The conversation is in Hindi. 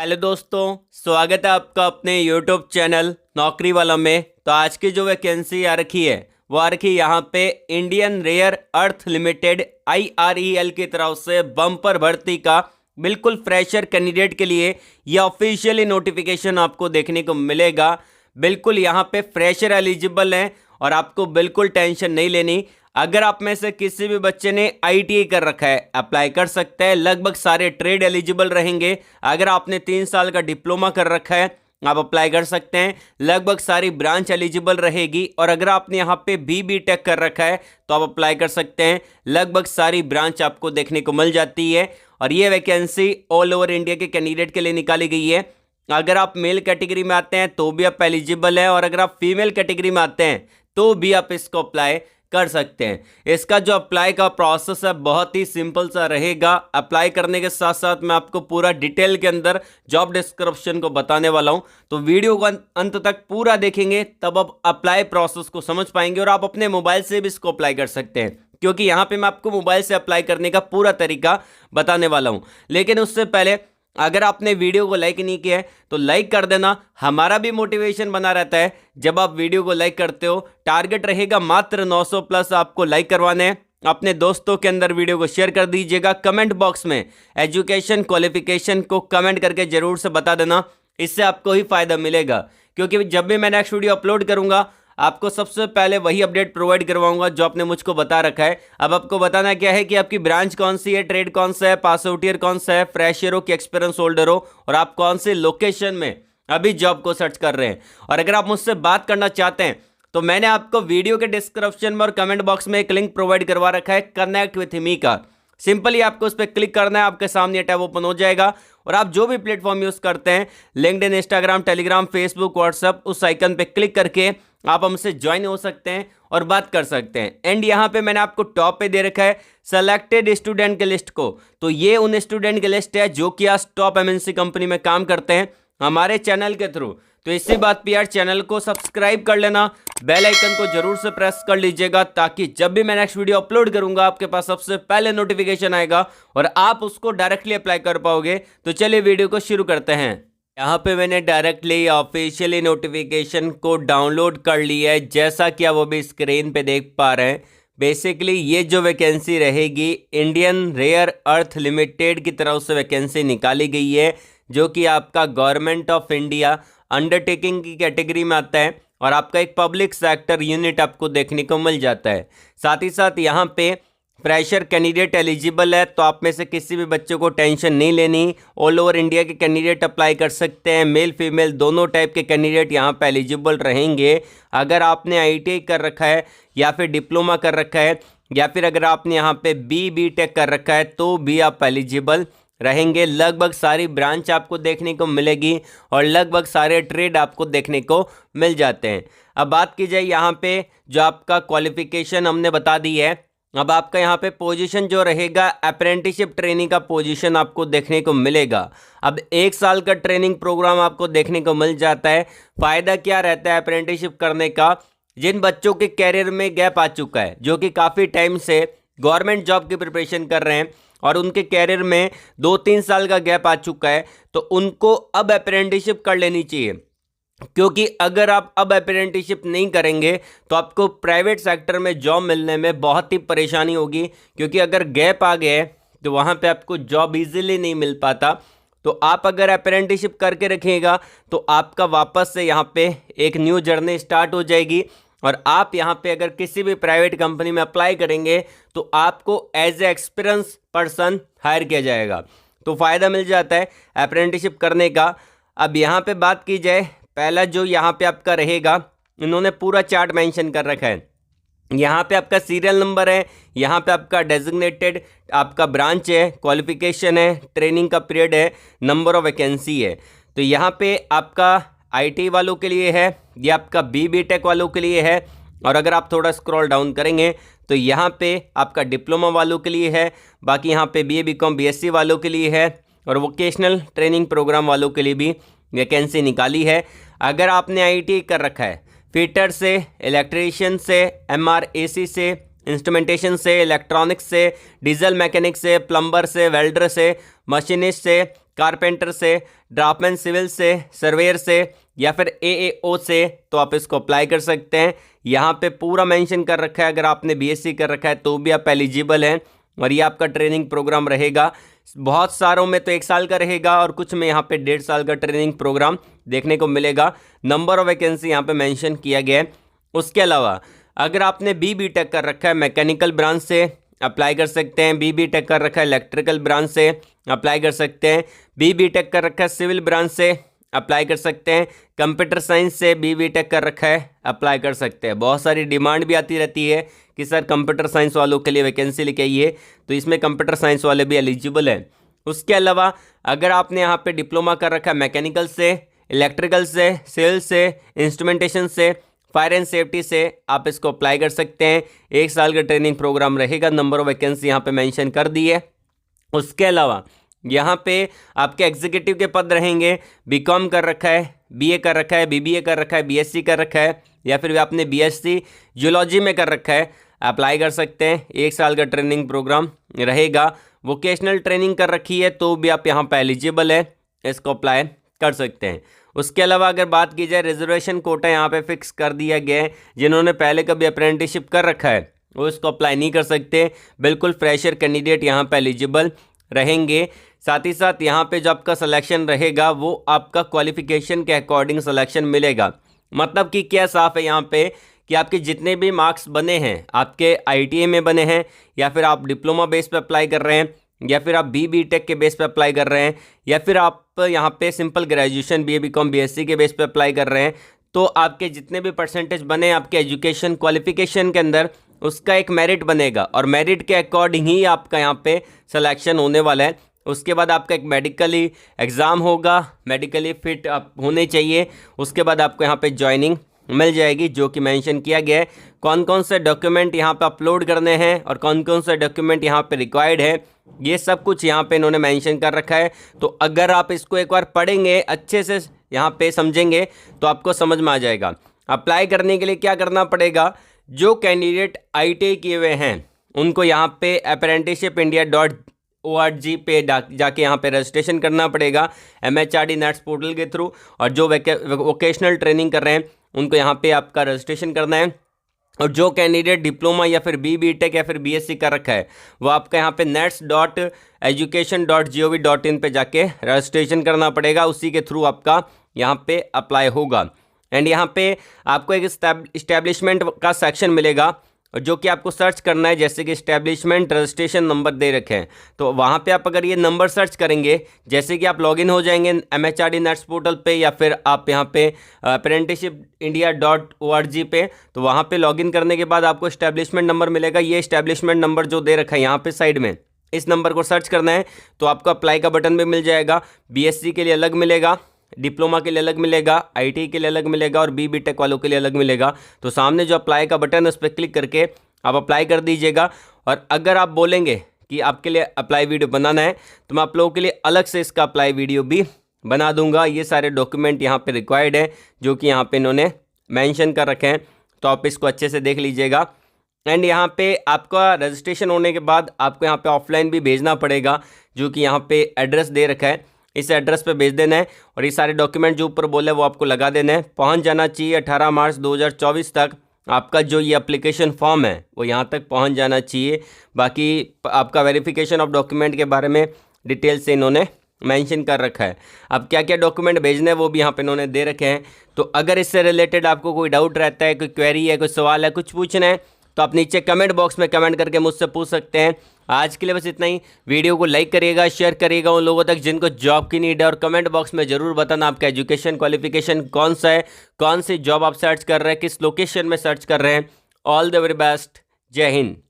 हेलो दोस्तों, स्वागत है आपका अपने यूट्यूब चैनल नौकरी वाला में। तो आज की जो वैकेंसी आ रखी है वो आ रखी यहाँ पे Indian rare earth limited IREL की तरफ से बम्पर भर्ती का बिल्कुल फ्रेशर कैंडिडेट के लिए यह ऑफिशियली नोटिफिकेशन आपको देखने को मिलेगा। बिल्कुल यहाँ पे फ्रेशर एलिजिबल हैं और आपको बिल्कुल टेंशन नहीं लेनी। अगर आप में से किसी भी बच्चे ने ITI कर रखा है अप्लाई कर सकते हैं। लगभग सारे ट्रेड एलिजिबल रहेंगे। अगर आपने 3 साल का डिप्लोमा कर रखा है आप अप्लाई कर सकते हैं। लगभग सारी ब्रांच एलिजिबल रहेगी। और अगर आपने यहाँ पे BTech कर रखा है तो आप अप्लाई कर सकते हैं। लगभग सारी ब्रांच आपको देखने को मिल जाती है। और ये वैकेंसी ऑल ओवर इंडिया के कैंडिडेट के लिए निकाली गई है। अगर आप मेल कैटेगरी में आते हैं तो भी आप एलिजिबल हैं, और अगर आप फीमेल कैटेगरी में आते हैं तो भी आप इसको अप्लाई कर सकते हैं। इसका जो अप्लाई का प्रोसेस है बहुत ही सिंपल सा रहेगा। अप्लाई करने के साथ साथ मैं आपको पूरा डिटेल के अंदर जॉब डिस्क्रिप्शन को बताने वाला हूं, तो वीडियो को अंत तक पूरा देखेंगे तब आप अप्लाई प्रोसेस को समझ पाएंगे। और आप अपने मोबाइल से भी इसको अप्लाई कर सकते हैं, क्योंकि यहां पे मैं आपको मोबाइल से अप्लाई करने का पूरा तरीका बताने वाला हूं। लेकिन उससे पहले अगर आपने वीडियो को लाइक नहीं किया है तो लाइक कर देना। हमारा भी मोटिवेशन बना रहता है जब आप वीडियो को लाइक करते हो। टारगेट रहेगा मात्र 900 प्लस आपको लाइक करवाने हैं। अपने दोस्तों के अंदर वीडियो को शेयर कर दीजिएगा। कमेंट बॉक्स में एजुकेशन क्वालिफिकेशन को कमेंट करके जरूर से बता देना, इससे आपको ही फायदा मिलेगा। क्योंकि जब भी मैं नेक्स्ट वीडियो अपलोड करूंगा आपको सबसे पहले वही अपडेट प्रोवाइड करवाऊंगा जो आपने मुझको बता रखा है। अब आपको बताना क्या है कि आपकी ब्रांच कौन सी है, ट्रेड कौन सा है, पास आउट ईयर कौन सा है, फ्रेशर हो कि एक्सपीरियंस होल्डर हो, और आप कौन से लोकेशन में अभी जॉब को सर्च कर रहे हैं। और अगर आप मुझसे बात करना चाहते हैं तो मैंने आपको वीडियो के डिस्क्रिप्शन में और कमेंट बॉक्स में एक लिंक प्रोवाइड करवा रखा है कनेक्ट विथ मी का। सिंपली आपको उस पर क्लिक करना है, आपके सामने टैब ओपन हो जाएगा। और आप जो भी प्लेटफॉर्म यूज करते हैं, LinkedIn, Instagram, Telegram, Facebook, WhatsApp, उस आइकन पे क्लिक करके आप हमसे ज्वाइन हो सकते हैं और बात कर सकते हैं। एंड यहाँ पे मैंने आपको टॉप पे दे रखा है सेलेक्टेड स्टूडेंट के लिस्ट को। तो ये उन स्टूडेंट की लिस्ट है जो कि आज टॉप MNC कंपनी में काम करते हैं हमारे चैनल के थ्रू। तो इसी बात पे यार चैनल को सब्सक्राइब कर लेना, बेल आइकन को जरूर से प्रेस कर लीजिएगा, ताकि जब भी मैं नेक्स्ट वीडियो अपलोड करूंगा आपके पास सबसे पहले नोटिफिकेशन आएगा और आप उसको डायरेक्टली अप्लाई कर पाओगे। तो चलिए वीडियो को शुरू करते हैं। यहाँ पे मैंने डायरेक्टली ऑफिशियली नोटिफिकेशन को डाउनलोड कर लिया है, जैसा कि आप अभी स्क्रीन पे देख पा रहे हैं। बेसिकली ये जो वैकेंसी रहेगी इंडियन रेयर अर्थ लिमिटेड की तरफ से वैकेंसी निकाली गई है, जो कि आपका गवर्नमेंट ऑफ इंडिया अंडरटेकिंग की कैटेगरी में आता है और आपका एक पब्लिक सेक्टर यूनिट आपको देखने को मिल जाता है। साथ ही साथ यहाँ पे फ्रेशर कैंडिडेट एलिजिबल है, तो आप में से किसी भी बच्चे को टेंशन नहीं लेनी। ऑल ओवर इंडिया के कैंडिडेट अप्लाई कर सकते हैं। मेल फीमेल दोनों टाइप के कैंडिडेट यहाँ पे एलिजिबल रहेंगे। अगर आपने ITI कर रखा है या फिर डिप्लोमा कर रखा है या फिर अगर आपने यहाँ पे BTech कर रखा है तो भी आप एलिजिबल रहेंगे। लगभग सारी ब्रांच आपको देखने को मिलेगी और लगभग सारे ट्रेड आपको देखने को मिल जाते हैं। अब बात की जाए यहाँ पे जो आपका क्वालिफिकेशन हमने बता दी है। अब आपका यहाँ पे पोजीशन जो रहेगा अप्रेंटिसशिप ट्रेनिंग का पोजीशन आपको देखने को मिलेगा। अब 1 साल का ट्रेनिंग प्रोग्राम आपको देखने को मिल जाता है। फ़ायदा क्या रहता है अप्रेंटिसशिप करने का? जिन बच्चों के कैरियर में गैप आ चुका है, जो कि काफ़ी टाइम से गवर्नमेंट जॉब की प्रिपरेशन कर रहे हैं और उनके कैरियर में 2-3 साल का गैप आ चुका है, तो उनको अब अप्रेंटिसशिप कर लेनी चाहिए। क्योंकि अगर आप अब अप्रेंटिसशिप नहीं करेंगे तो आपको प्राइवेट सेक्टर में जॉब मिलने में बहुत ही परेशानी होगी। क्योंकि अगर गैप आ गया तो वहाँ पे आपको जॉब इजीली नहीं मिल पाता। तो आप अगर अप्रेंटिसशिप करके रखिएगा तो आपका वापस से यहाँ पे एक न्यू जर्नी स्टार्ट हो जाएगी। और आप यहाँ पे अगर किसी भी प्राइवेट कंपनी में अप्लाई करेंगे तो आपको as a experience person hire किया जाएगा। तो फ़ायदा मिल जाता है अप्रेंटिसशिप करने का। अब यहाँ पे बात की जाए, पहला जो यहाँ पे आपका रहेगा, इन्होंने पूरा चार्ट मेंशन कर रखा है। यहाँ पे आपका सीरियल नंबर है, यहाँ पे आपका डेजिग्नेटेड आपका ब्रांच है, क्वालिफिकेशन है, ट्रेनिंग का पीरियड है, नंबर ऑफ वैकेंसी है। तो यहाँ पे आपका ITI वालों के लिए है, ये आपका BTech वालों के लिए है। और अगर आप थोड़ा स्क्रॉल डाउन करेंगे तो यहाँ पे आपका डिप्लोमा वालों के लिए है। बाकी यहाँ पे BA BCom BSc वालों के लिए है और वोकेशनल ट्रेनिंग प्रोग्राम वालों के लिए भी वैकेंसी निकाली है। अगर आपने ITI कर रखा है फिटर से, इलेक्ट्रीशियन से, MRAC से, इंस्ट्रूमेंटेशन से, इलेक्ट्रॉनिक्स से, डीजल मैकेनिक से, प्लम्बर से, वेल्डर से, मशीनिस्ट से, कारपेंटर से, ड्राफ्टमैन सिविल से, सर्वेयर से या फिर AAO से, तो आप इसको अप्लाई कर सकते हैं। यहाँ पे पूरा मेंशन कर रखा है, अगर आपने BSc कर रखा है तो भी आप एलिजिबल हैं। और ये आपका ट्रेनिंग प्रोग्राम रहेगा, बहुत सारों में तो 1 साल का रहेगा और कुछ में यहाँ पे 1.5 साल का ट्रेनिंग प्रोग्राम देखने को मिलेगा। नंबर ऑफ वैकेंसी यहाँ पे मेंशन किया गया है। उसके अलावा अगर आपने BTech कर रखा है मैकेनिकल ब्रांच से अप्लाई कर सकते हैं, BTech कर रखा है इलेक्ट्रिकल ब्रांच से अप्लाई कर सकते हैं, BTech कर रखा है सिविल ब्रांच से अप्लाई कर सकते हैं, कंप्यूटर साइंस से BTech कर रखा है अप्लाई कर सकते हैं। बहुत सारी डिमांड भी आती रहती है कि सर कंप्यूटर साइंस वालों के लिए वैकेंसी लेके आइए, तो इसमें कंप्यूटर साइंस वाले भी एलिजिबल हैं। उसके अलावा अगर आपने यहाँ पे डिप्लोमा कर रखा है मैकेनिकल से, इलेक्ट्रिकल से, सिविल से, इंस्ट्रूमेंटेशन से, फायर एंड सेफ्टी से, आप इसको अप्लाई कर सकते हैं। 1 साल का ट्रेनिंग प्रोग्राम रहेगा। नंबर ऑफ वैकेंसी यहाँ पे मेंशन कर दी है। उसके अलावा यहाँ पे आपके एग्जीक्यूटिव के पद रहेंगे। BCom कर रखा है, BA कर रखा है, BBA कर रखा है, BSc कर रखा है या फिर आपने BSc जियोलॉजी में कर रखा है, अप्लाई कर सकते हैं। 1 साल का ट्रेनिंग प्रोग्राम रहेगा। वोकेशनल ट्रेनिंग कर रखी है तो भी आप यहाँ पे एलिजिबल है, इसको अप्लाई कर सकते हैं। उसके अलावा अगर बात की जाए रिजर्वेशन कोटा यहाँ पे फिक्स कर दिया गया है। जिन्होंने पहले कभी अप्रेंटिसशिप कर रखा है वो इसको अप्लाई नहीं कर सकते, बिल्कुल फ्रेशर कैंडिडेट यहाँ पे एलिजिबल रहेंगे। साथ ही साथ यहाँ पे जो आपका सिलेक्शन रहेगा वो आपका क्वालिफिकेशन के अकॉर्डिंग सिलेक्शन मिलेगा। मतलब कि क्या साफ है यहाँ पे कि आपके जितने भी मार्क्स बने हैं, आपके ITA में बने हैं या फिर आप डिप्लोमा बेस पे अप्लाई कर रहे हैं या फिर आप BTech के बेस पे अप्लाई कर रहे हैं या फिर आप यहाँ पे simple graduation BA BCom BSc के बेस पे अप्लाई कर रहे हैं, तो आपके जितने भी परसेंटेज बने आपके एजुकेशन क्वालिफिकेशन के अंदर, उसका एक मेरिट बनेगा और मेरिट के अकॉर्डिंग ही आपका यहाँ पे सिलेक्शन होने वाला है। उसके बाद आपका एक मेडिकली एग्ज़ाम होगा, मेडिकली फिट आप होने चाहिए। उसके बाद आपको यहाँ पे ज्वाइनिंग मिल जाएगी, जो कि मेंशन किया गया है। कौन कौन से डॉक्यूमेंट यहाँ पे अपलोड करने हैं और कौन कौन से डॉक्यूमेंट यहाँ पे रिक्वायर्ड है, ये सब कुछ यहाँ पे इन्होंने मेंशन कर रखा है। तो अगर आप इसको एक बार पढ़ेंगे, अच्छे से यहाँ पे समझेंगे, तो आपको समझ में आ जाएगा। अप्लाई करने के लिए क्या करना पड़ेगा, जो कैंडिडेट ITA किए हुए हैं उनको यहाँ पे apprenticeshipindia.org पे जाके यहाँ पे रजिस्ट्रेशन करना पड़ेगा MHRD NETS पोर्टल के थ्रू। और जो वोकेशनल ट्रेनिंग कर रहे हैं उनको यहाँ पे आपका रजिस्ट्रेशन करना है। और जो कैंडिडेट डिप्लोमा या फिर BTech या फिर BSc कर रखा है वो आपका यहाँ पे nets.education.gov.in पे जाके रजिस्ट्रेशन करना पड़ेगा, उसी के थ्रू आपका यहाँ पे अप्लाई होगा। एंड यहाँ पे आपको एक इस्टेब्लिशमेंट का सेक्शन मिलेगा जो कि आपको सर्च करना है, जैसे कि इस्टेब्लिशमेंट रजिस्ट्रेशन नंबर दे रखे हैं, तो वहाँ पे आप अगर ये नंबर सर्च करेंगे, जैसे कि आप लॉगिन हो जाएंगे MHRD NETS पोर्टल पे या फिर आप यहाँ पे apprenticeshipindia.org पे, तो वहाँ पे लॉगिन करने के बाद आपको इस्टेब्लिशमेंट नंबर मिलेगा। ये इस्टेब्लिशमेंट नंबर जो दे रखा है यहाँ पे साइड में, इस नंबर को सर्च करना है तो आपको अप्लाई का बटन भी मिल जाएगा। BSc के लिए अलग मिलेगा, डिप्लोमा के लिए अलग मिलेगा, ITA के लिए अलग मिलेगा और BTech वालों के लिए अलग मिलेगा। तो सामने जो अप्लाई का बटन है उस पर क्लिक करके आप अप्लाई कर दीजिएगा। और अगर आप बोलेंगे कि आपके लिए अप्लाई वीडियो बनाना है तो मैं आप लोगों के लिए अलग से इसका अप्लाई वीडियो भी बना दूंगा। ये सारे डॉक्यूमेंट यहाँ पे रिक्वायर्ड है जो कि यहाँ पे इन्होंने मेंशन कर रखे हैं, तो आप इसको अच्छे से देख लीजिएगा। एंड यहाँ पे आपका रजिस्ट्रेशन होने के बाद आपको यहाँ पे ऑफलाइन भी भेजना पड़ेगा, जो कि यहाँ पे एड्रेस दे रखा है, इस एड्रेस पे भेज देना है। और ये सारे डॉक्यूमेंट जो ऊपर बोले वो आपको लगा देना है। पहुंच जाना चाहिए 18 मार्च 2024 तक। आपका जो ये एप्लीकेशन फॉर्म है वो यहाँ तक पहुंच जाना चाहिए। बाकी आपका वेरिफिकेशन ऑफ डॉक्यूमेंट के बारे में डिटेल से इन्होंने मेंशन कर रखा है। अब क्या क्या डॉक्यूमेंट भेजने हैं वो भी यहाँ पे इन्होंने दे रखे हैं। तो अगर इससे रिलेटेड आपको कोई डाउट रहता है, कोई क्वेरी है, कोई सवाल है, कुछ पूछना है, तो आप नीचे कमेंट बॉक्स में कमेंट करके मुझसे पूछ सकते हैं। आज के लिए बस इतना ही। वीडियो को लाइक करिएगा, शेयर करिएगा उन लोगों तक जिनको जॉब की नीड है, और कमेंट बॉक्स में ज़रूर बताना आपका एजुकेशन क्वालिफिकेशन कौन सा है, कौन सी जॉब आप सर्च कर रहे हैं, किस लोकेशन में सर्च कर रहे हैं। All the very best. जय हिंद।